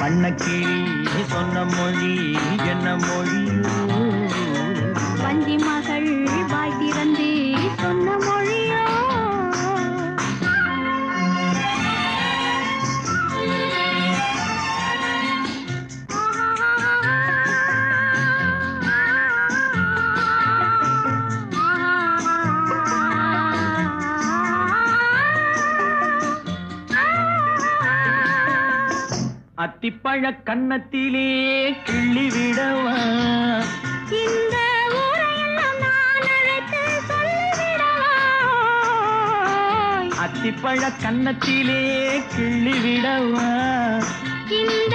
வண்ணக்கிளி சொன்ன மொழி என்ன மொழியோ? வஞ்சி மகள் வாய் திறந்து சொன்ன மொழியோ? அத்திப்பழ கன்னத்திலே கிள்ளி விடவா? இந்த ஊரையெல்லாம் நான் அழைத்து சொல்லிவிடவா? அத்திப்பழ கன்னத்திலே கிள்ளி விடவா? இந்த